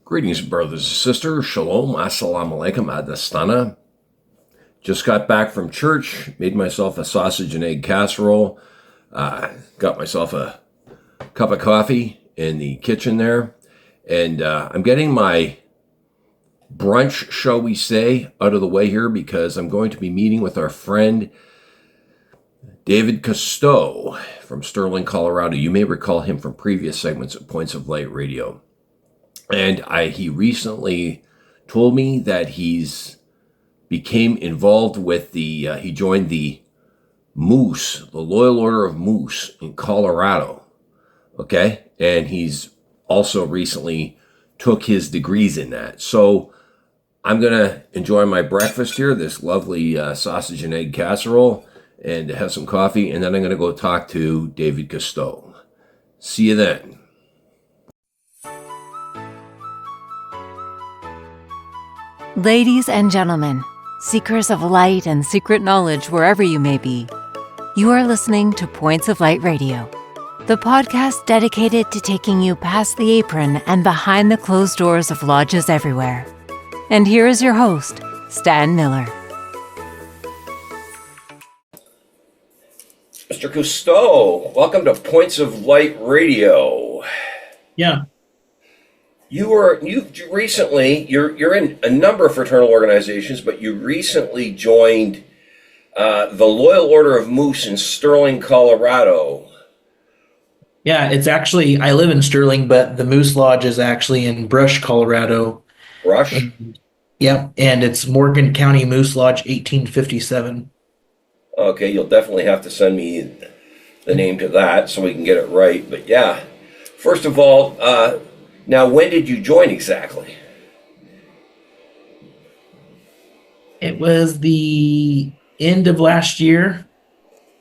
Greetings, brothers and sisters. Shalom, assalamu alaikum, adastana. Just got back from church, made myself a sausage and egg casserole, got myself a cup of coffee in the kitchen there, and I'm getting my brunch, shall we say, out of the way here because I'm going to be meeting with our friend David Castoe from Sterling, Colorado. You may recall him from previous segments of Points of Light Radio. And he recently told me that he's became involved with he joined the Moose, the Loyal Order of Moose in Colorado. Okay. And he's also recently took his degrees in that. So I'm going to enjoy my breakfast here, this lovely sausage and egg casserole, and have some coffee. And then I'm going to go talk to David Castoe. See you then. Ladies and gentlemen, seekers of light and secret knowledge wherever you may be, you are listening to Points of Light Radio, the podcast dedicated to taking you past the apron and behind the closed doors of lodges everywhere. And here is your host, Stan Miller. Mr. Castoe, welcome to Points of Light Radio. Yeah. You're in a number of fraternal organizations, but you recently joined the Loyal Order of Moose in Sterling, Colorado. Yeah, it's actually, I live in Sterling, but the Moose Lodge is actually in Brush, Colorado. Brush? And it's Morgan County Moose Lodge, 1857. Okay, you'll definitely have to send me the name to that so we can get it right. But yeah, first of all, now, when did you join exactly? It was the end of last year.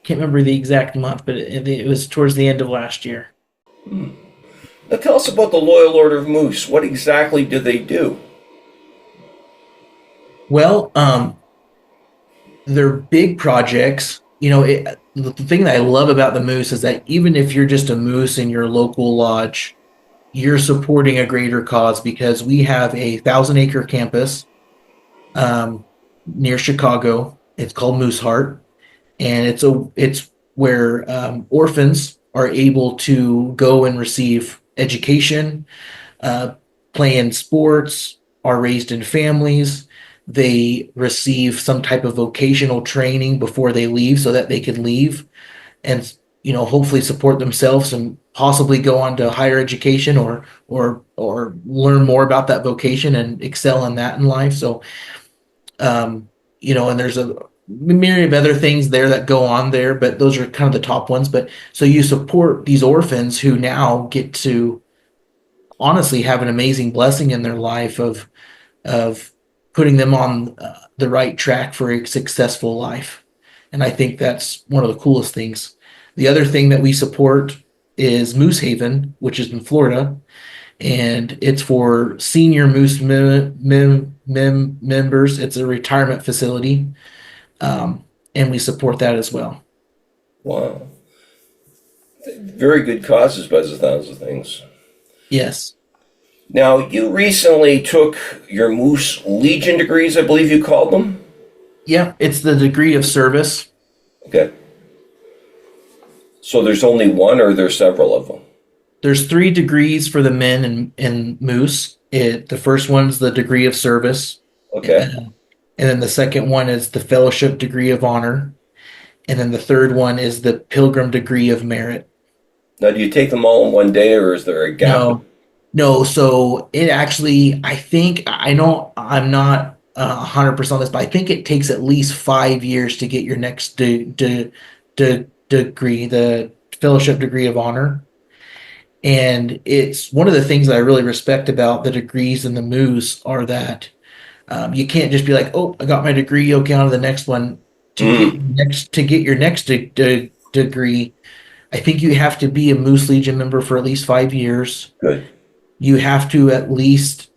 Can't remember the exact month, but it was towards the end of last year. Now tell us about the Loyal Order of Moose. What exactly do they do? Well, they're big projects. You know, the thing that I love about the Moose is that even if you're just a Moose in your local lodge, you're supporting a greater cause because we have a 1,000-acre campus near Chicago. It's called Mooseheart, and it's where orphans are able to go and receive education, play in sports, are raised in families. They receive some type of vocational training before they leave so that they can leave and, you know, hopefully support themselves and possibly go on to higher education or learn more about that vocation and excel in that in life. So, you know, and there's a myriad of other things there that go on there, but those are kind of the top ones. But so you support these orphans who now get to honestly have an amazing blessing in their life of putting them on the right track for a successful life. And I think that's one of the coolest things. The other thing that we support is Mossehaven, which is in Florida, and it's for senior Moose members. It's a retirement facility, and we support that as well. Wow. Very good causes by the sounds of things. Yes. Now, you recently took your Moose Legion degrees, I believe you called them? Yeah, it's the degree of service. Okay. So there's only one, or there's several of them? There's 3 degrees for the men in Moose. The first one's the degree of service. Okay. And then the second one is the fellowship degree of honor. And then the third one is the pilgrim degree of merit. Now, do you take them all in one day, or is there a gap? No. So it actually, I'm not 100% on this, but I think it takes at least 5 years to get your next degree, the fellowship degree of honor. And it's one of the things that I really respect about the degrees in the Moose are that you can't just be like, oh, I got my degree, okay, on to the next one. To get your next degree, I think you have to be a Moose Legion member for at least 5 years. Good. You have to at least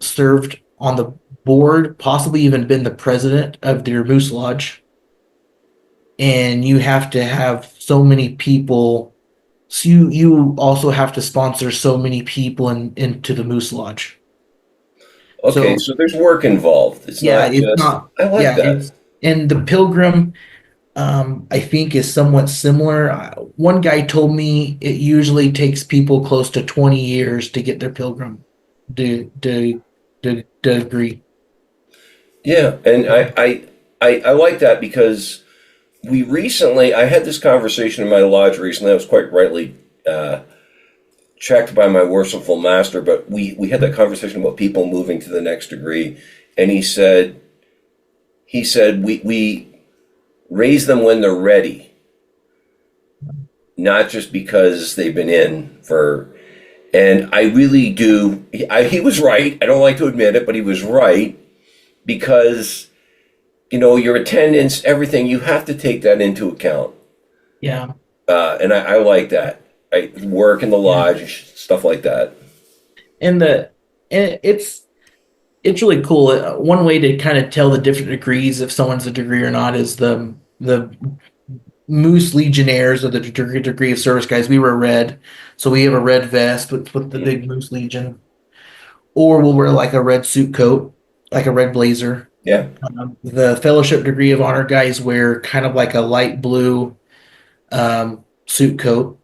served on the board, possibly even been the president of their Moose Lodge. And you have to have so many people So you also have to sponsor so many people into the Moose Lodge. Okay, So so there's work involved. It's yeah, not it's just, not. I like Yeah, that. it's and the Pilgrim, I think, is somewhat similar. One guy told me it usually takes people close to 20 years to get their Pilgrim degree. Yeah, and I like that because I had this conversation in my lodge recently. I was quite rightly uh, checked by my worshipful master, but we had that conversation about people moving to the next degree, and he said we raise them when they're ready, not just because they've been in for. And I really do. He was right. I don't like to admit it, but he was right because your attendance, everything. You have to take that into account, Yeah, and I like that. I work in the yeah, lodge, stuff like that. and the and it's really cool. One way to kind of tell the different degrees if someone's a degree or not is the Moose Legionnaires or the degree of service guys. We wear red, so we have a red vest with the big Moose Legion, or we'll wear like a red suit coat, like a red blazer. Yeah, The Fellowship Degree of Honor guys wear kind of like a light blue suit coat,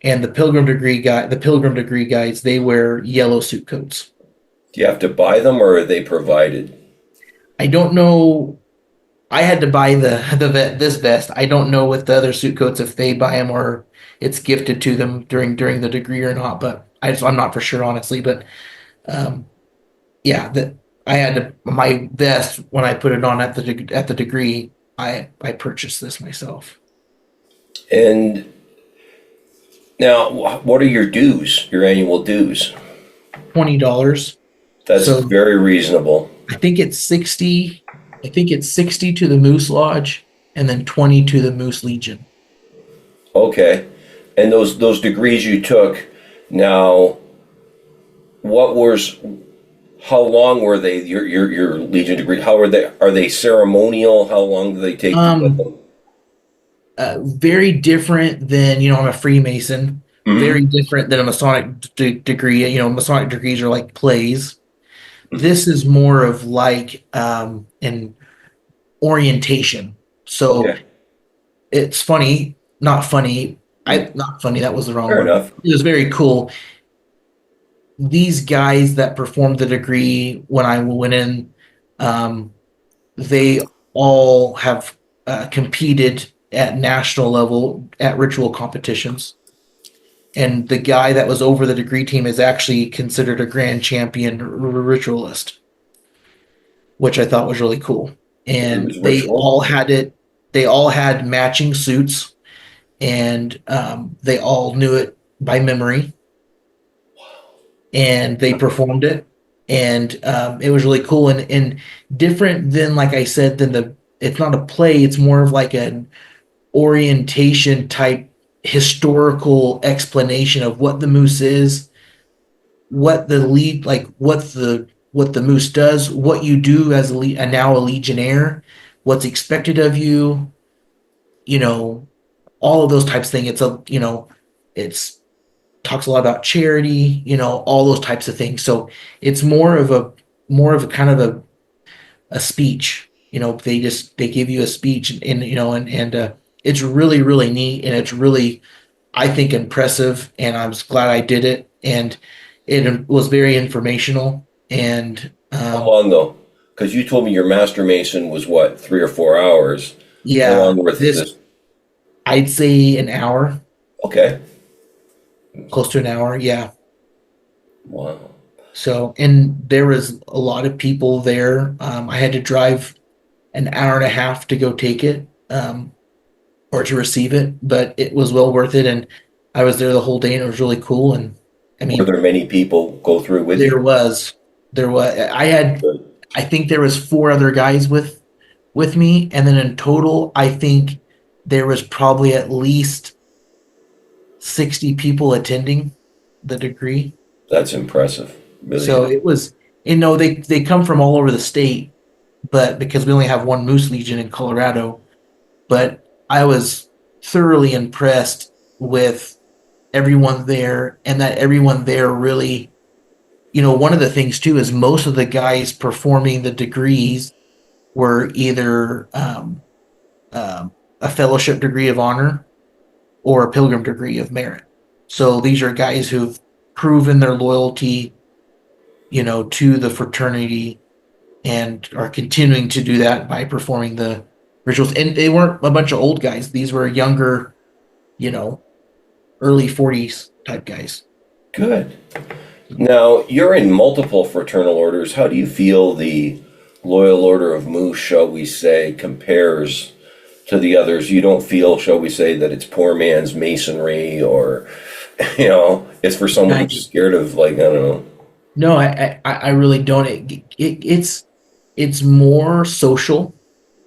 and the Pilgrim Degree guys, they wear yellow suit coats. do you have to buy them or are they provided? I don't know. I had to buy this vest. I don't know with the other suit coats if they buy them or it's gifted to them during the degree or not. But I'm not for sure honestly. But um, yeah, that I had to my vest when I put it on at the degree. I purchased this myself. And now, what are your dues? Your annual dues? $20. That's So very reasonable. I think it's 60. I think it's 60 to the Moose Lodge and then 20 to the Moose Legion. Okay, and those degrees you took. Now, what was? How long were they? Your Legion degree? How are they? Are they ceremonial? How long do they take to get Um, them? very different than, I'm a Freemason. Hmm. Very different than a Masonic degree. Masonic degrees are like plays. This is more of like an orientation. So Okay, it's funny, not funny. mm, Not funny. That was the wrong fair word. enough. It was very cool. These guys that performed the degree when I went in, um, they all have competed at national level at ritual competitions. And the guy that was over the degree team is actually considered a grand champion ritualist, which I thought was really cool. He And was ritual. they all had matching suits, and they all knew it by memory, and they performed it. And it was really cool and different than, like I said, it's not a play, it's more of like an orientation type historical explanation of what the moose is, what the lead like what the moose does, what you do as now a legionnaire, what's expected of you, you know, all of those types of things. It's talks a lot about charity, all those types of things. So it's more of a kind of a speech. They give you a speech and it's really, really neat, and it's really, I think, impressive, and I was glad I did it, and it was very informational. And How long though? Because you told me your master mason was what, 3 or 4 hours. How yeah, long worth is this this? I'd say an hour, Okay. close to an hour, yeah. Wow. So, and there was a lot of people there. I had to drive an hour and a half to go take it, or to receive it, but it was well worth it. And I was there the whole day, and it was really cool. And I Were mean, there many people go through with there you? was, there was, Good. I think there was four other guys with me, and then in total, I think there was probably at least 60 people attending the degree. That's impressive. Really So is. it was, they come from all over the state, but because we only have one Moose Legion in Colorado, but I was thoroughly impressed with everyone there, and that everyone there really, one of the things too is most of the guys performing the degrees were either a fellowship degree of honor or a pilgrim degree of merit. So these are guys who've proven their loyalty, to the fraternity and are continuing to do that by performing the rituals. And they weren't a bunch of old guys. These were younger, early 40s type guys. Good. Now, you're in multiple fraternal orders. How do you feel the Loyal Order of Moose, shall we say, compares to the others? You don't feel, shall we say, that it's poor man's masonry, or, it's for someone who's scared of, like, I don't know. No, I really don't. It's more social.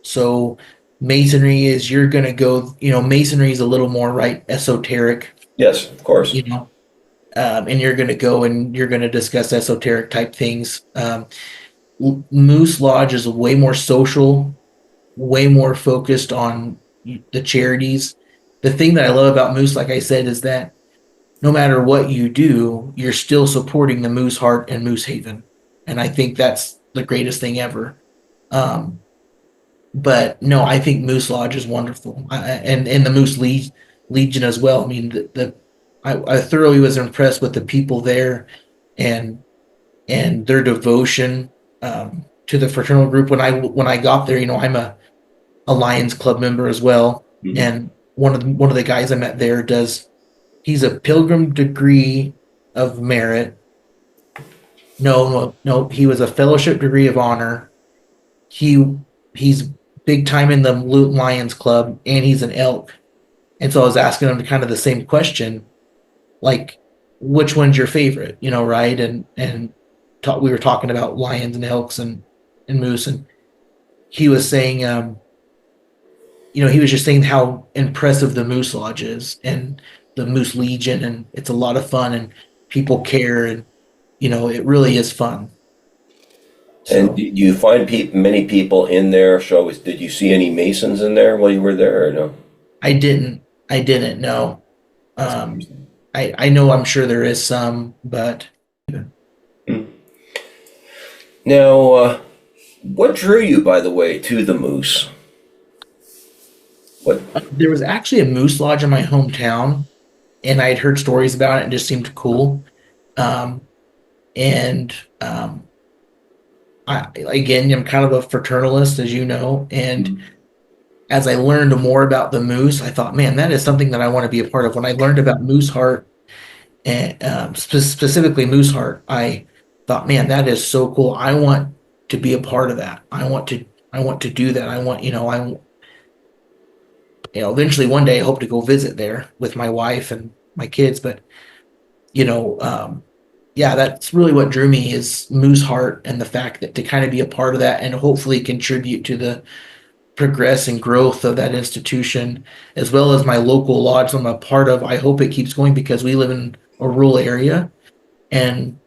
So masonry is you're going to go, masonry is a little more, right, esoteric, Yes, of course. And you're going to go and you're going to discuss esoteric type things. Moose Lodge is way more social, way more focused on the charities. The thing that I love about Moose, like I said, is that no matter what you do, you're still supporting the Mooseheart and Mossehaven. And I think that's the greatest thing ever. But no, I think Moose Lodge is wonderful, and the Legion as well. I mean, I thoroughly was impressed with the people there, and their devotion to the fraternal group. When I got there, I'm a Lions Club member as well, Mhm. and one of the guys I met there he's a pilgrim degree of merit. No, he was a fellowship degree of honor. He's big time in the Lions Club, and he's an elk. And so I was asking him kind of the same question, like, which one's your favorite? Right? And we were talking about lions and elks and moose, and he was saying, he was just saying how impressive the Moose Lodge is and the Moose Legion, and it's a lot of fun, and people care, and it really is fun. And So do you find many people in there? Did you see any Masons in there while you were there, or no? I didn't know. That's Um, interesting. I know I'm sure there is some, but Hmm. Now, what drew you, by the way, to the Moose? What? there was actually a Moose Lodge in my hometown, and I had heard stories about it and it just seemed cool. Um, and I'm kind of a fraternalist, as you know, and as I learned more about the moose, I thought, man, that is something that I want to be a part of. When I learned about Mooseheart and specifically Mooseheart, I thought, man, that is so cool. I want to be a part of that. I want to do that. I want, eventually one day I hope to go visit there with my wife and my kids. But you know, um, yeah, that's really what drew me is Mooseheart and the fact that to kind of be a part of that and hopefully contribute to the progress and growth of that institution, as well as my local lodge I'm a part of. I hope it keeps going because we live in a rural area, and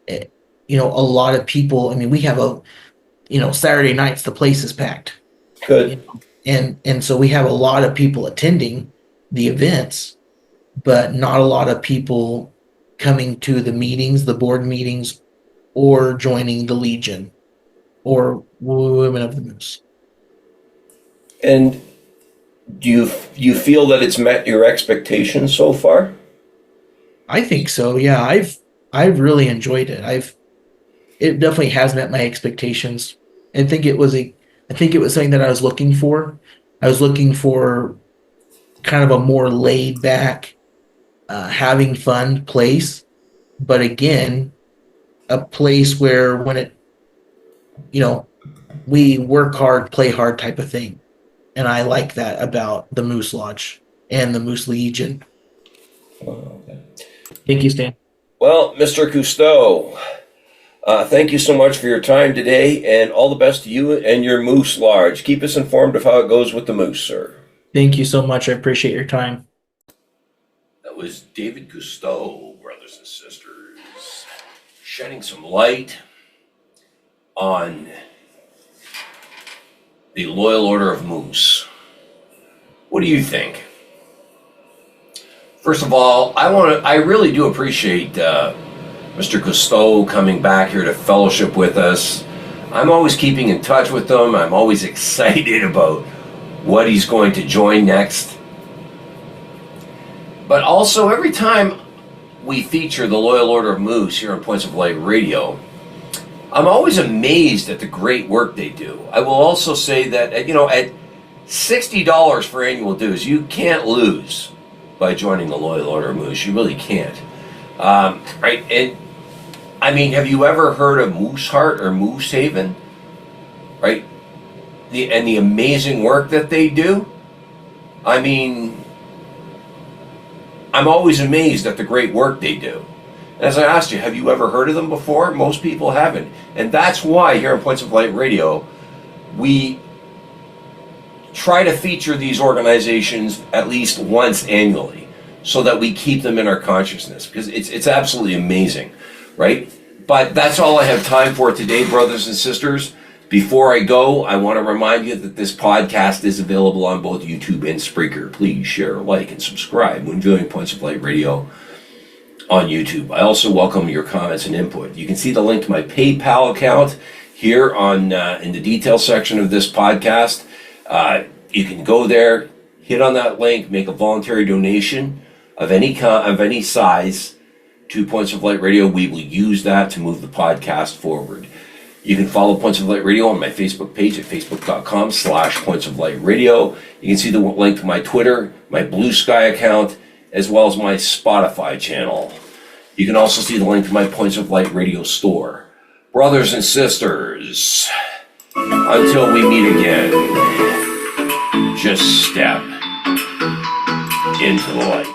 eh, a lot of people. I mean, we have Saturday nights the place is packed, Good. and so we have a lot of people attending the events, but not a lot of people coming to the meetings, the board meetings, or joining the Legion or Women of the Moose. And do you feel that it's met your expectations so far? I think so. Yeah, I've really enjoyed it. It definitely has met my expectations. I think it was something that I was looking for. I was looking for kind of a more laid back, having fun place, but again, a place where when you know, we work hard, play hard type of thing. And I like that about the Moose Lodge and the Moose Legion. Oh, okay. Thank you, Stan. Well, Mr. Cousteau, thank you so much for your time today, and all the best to you and your Moose Lodge. Keep us informed of how it goes with the moose, sir. Thank you so much. I appreciate your time. That was David Castoe, brothers and sisters, shedding some light on the Loyal Order of Moose. What do you think? First of all, I really do appreciate Mr. Castoe coming back here to fellowship with us. I'm always keeping in touch with him. I'm always excited about what he's going to join next. But also, every time we feature the Loyal Order of Moose here on Points of Light Radio, I'm always amazed at the great work they do. I will also say that, at $60 for annual dues, you can't lose by joining the Loyal Order of Moose. You really can't. Right? And I mean, have you ever heard of Mooseheart or Mossehaven? Right? The amazing work that they do? I mean, I'm always amazed at the great work they do. As I asked you, have you ever heard of them before? Most people haven't. And that's why here on Points of Light Radio, we try to feature these organizations at least once annually so that we keep them in our consciousness, because it's absolutely amazing, right? But that's all I have time for today, brothers and sisters. Before I go, I want to remind you that this podcast is available on both YouTube and Spreaker. Please share, like, and subscribe when viewing Points of Light Radio on YouTube. I also welcome your comments and input. You can see the link to my PayPal account here on in the details section of this podcast. You can go there, hit on that link, make a voluntary donation of any size to Points of Light Radio. We will use that to move the podcast forward. You can follow Points of Light Radio on my Facebook page at facebook.com/Points of Light Radio. You can see the link to my Twitter, my Bluesky account, as well as my Spotify channel. You can also see the link to my Points of Light Radio store. Brothers and sisters, until we meet again, just step into the light.